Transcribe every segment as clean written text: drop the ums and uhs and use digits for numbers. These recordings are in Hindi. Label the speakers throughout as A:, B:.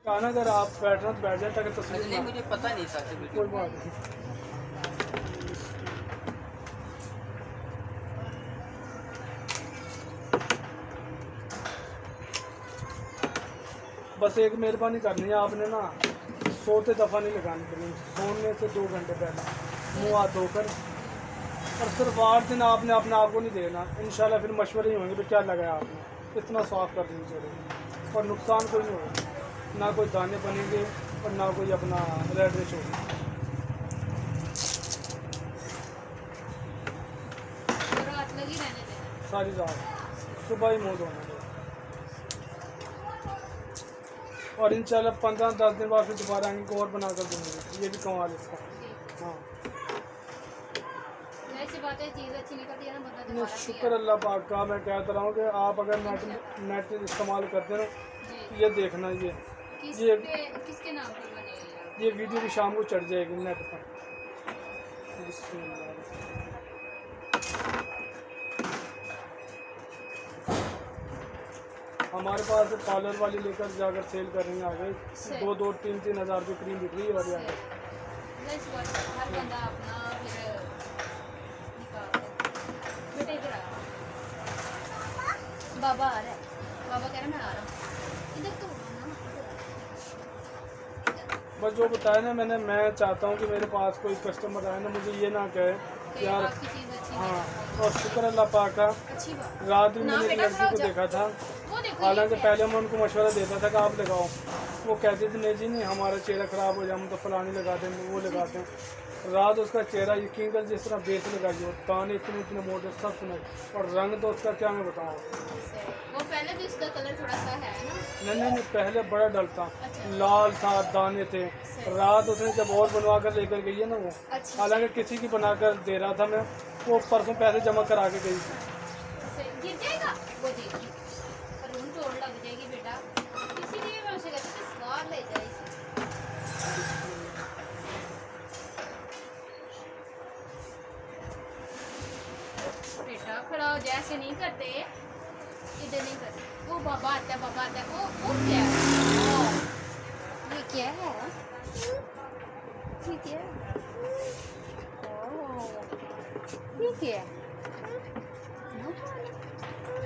A: कहा ना अगर आप बैठना तो बैठ जाए ताकि तस्वीर
B: नहीं, मुझे पता नहीं था कि
A: कोई बात नहीं। बस एक मेहरबानी करनी है आपने ना, सोते दफ़ा नहीं लगानी पड़ेगी, सोने से 2 घंटे पहले मुँह हाथ धोकर, और सिर्फ 8 दिन आपने अपने आप को नहीं देना। इंशाल्लाह फिर मशवरे ही होंगे तो क्या लगाया आपने, इतना साफ़ कर देनी चाहिए और नुकसान कोई नहीं होगा, ना कोई दाने बनेंगे और ना कोई अपना रेड रेश होगी।
C: रात लगी रहने देना।
A: सारी रात सुबह ही मुँह धोना है। और इंशाल्लाह 15-10 दिन बाद फिर दोबारा आएंगे और बना कर दूँगी, ये भी कमाल है इसका। हाँ
C: ऐसी बात है, चीज़ अच्छी निकलती है ना, बंदा
A: नहीं,
C: दोबारा
A: शुक्र अल्लाह पाक का। मैं कहता रहा हूँ कि आप अगर नेट इस्तेमाल करते हो
C: जी।
A: ये देखना,
C: किस
A: ये
C: पे, किसके नाम पर बने हैं
A: ये वीडियो भी शाम को चढ़ जाएगी नेट पर। बिस्मिल्लाह। हमारे पास पार्लर वाली लेकर जाकर सेल कर रही हैं आगे, 2-3 हज़ार की क्रीम बिक रही है। और
C: ये?
A: यार
C: इस बात हर बंदा अपना फिर निकाल बेटे इधर आ। बाबा आ रहा है, बाबा कह रहा है मैं आ रहा हूँ, इधर तो ना
A: बस जो बताया ना मैंने, मैं चाहता हूँ कि मेरे पास कोई कस्टमर आए ना मुझे ये ना कहे
C: कि
A: यार।
C: आपकी चीज़ अच्छी
A: हाँ,
C: है।
A: और शुक्र अल्लाह पाक का,
C: अच्छी बात।
A: रात में
C: ना
A: मैंने एक
C: बेटा
A: लड़की को
C: खड़ा हो
A: देखा था।
C: वो देखो
A: हालांकि
C: ये क्या है?
A: पहले मैं उनको मशवरा देता था कि आप लगाओ, वो कहते थे नहीं जी नहीं हमारा चेहरा ख़राब हो जाए, हम तो फलानी लगाते हैं वो लगाते हैं। रात उसका चेहरा यकीन कर जिस तरह बेस लगाई हो, दाने इतने इतने मोटे सब सुने, और रंग तो उसका क्या मैं बताऊँ।
C: वो पहले भी उसका कलर थोड़ा सा है ना।
A: नहीं, पहले बड़ा डल था,
C: अच्छा।
A: लाल था, दाने थे। रात उसने जब और बनवा कर लेकर गई है ना वो,
C: अच्छा।
A: हालांकि किसी की बना कर दे रहा था मैं, वो परसों पैसे जमा करा के गई थी।
C: गिर जाएगा वो देखिए, पर उन चोट लग जाएगी बेटा, इसीलिए मैं उसे कहती हूँ सवार ले जाए इसे। बेटा खड़ा हो जाए, ऐसे नहीं करते, इधर नहीं करते। वो बाबा आता है, बाबा आता है। वो क्या है? ये क्या है? ये क्या है? ये क्या है?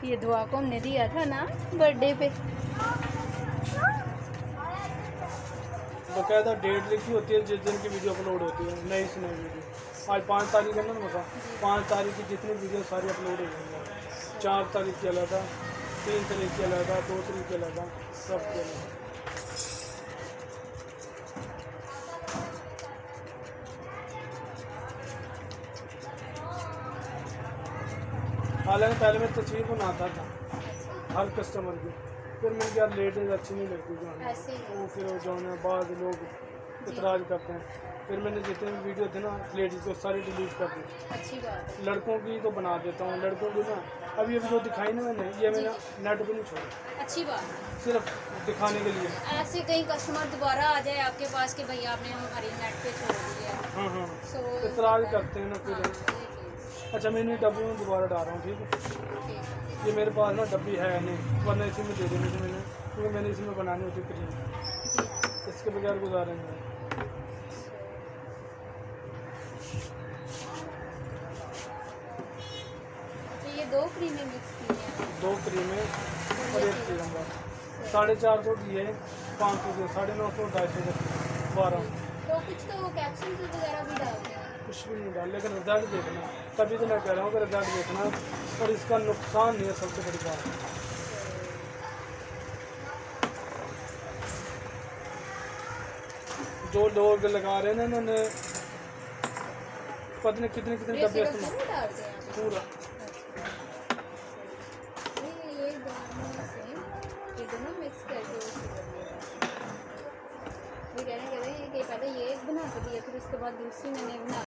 C: ये दुआ को हमने दिया था ना बर्थडे पे।
A: बकायदा डेट लिखी होती है जिस दिन की वीडियो अपलोड होती है, नई से नई वीडियो। आज 5 तारीख है ना मसा, 5 तारीख की जितनी वीडियो सारी अपलोड हो गई। 4 तारीख की अलग था, 3 तारीख की अलग था, 2 तारीख की अलग था, सब के अलग। हालांकि पहले मैं तस्वीर बनाता था हर कस्टमर की, फिर मैंने कहा लेडीज अच्छी नहीं लगती जो है
C: ऐसे ही।
A: वो, फिर वो जो है बाद लोग इतराज़ करते हैं। फिर मैंने जितने भी वीडियो थे ना लेडीज़ को सारी डिलीट कर दी।
C: अच्छी बात है।
A: लड़कों की तो बना देता हूँ, लड़कों की ना अभी जो दिखाई ना मैंने, ये मैंने नेट पे नहीं छोड़ा,
C: अच्छी बात है।
A: सिर्फ दिखाने के लिए।
C: ऐसे कई कस्टमर दोबारा आ जाए आपके पास कि भैया आपने हमारी नेट पे छोड़ दिया है।
A: हाँ,
C: सो
A: इतराज़ करते हैं ना
C: हाँ,
A: फिर।
C: ये चीज़
A: अच्छा मैं इन्हीं डब्बी में दोबारा डाल रहा हूँ, ठीक है।
C: ठीक है।
A: ये मेरे पास ना डब्बी है नहीं, वरना इसी में दे देनी थी मैंने, क्योंकि मैंने इसी में बनानी होती क्रीम,
C: जी।
A: इसके बगैर गुजारा नहीं है।
C: तो ये 2 क्रीमें मिक्स की हैं।
A: 2 क्रीमें और 1 सीरम बस। 450 की है, 500 की, 950, 250 का 12।
C: तो कुछ तो कैप्सूल्स वगैरह भी डालते हैं।
A: कुछ भी नहीं डाल, लेकिन रिजल्ट देखना, तभी तो मैं कह रहा हूँ कि रिजल्ट देखना, और इसका नुकसान नहीं है सबसे बड़ी बात। जो लोग लगा रहे हैं ना इन्होंने पता नहीं कितने कितने डब्बे
C: सिरप
A: इस्तेमाल,
C: जरूर डालते हैं आप।
A: पूरा।
C: ये दोनों से ये दोनों मिक्स करके वो सिरप ये कह रहे हैं कि पहले ये एक बना के दिया, फिर उसके बाद दूसरी मैंने बना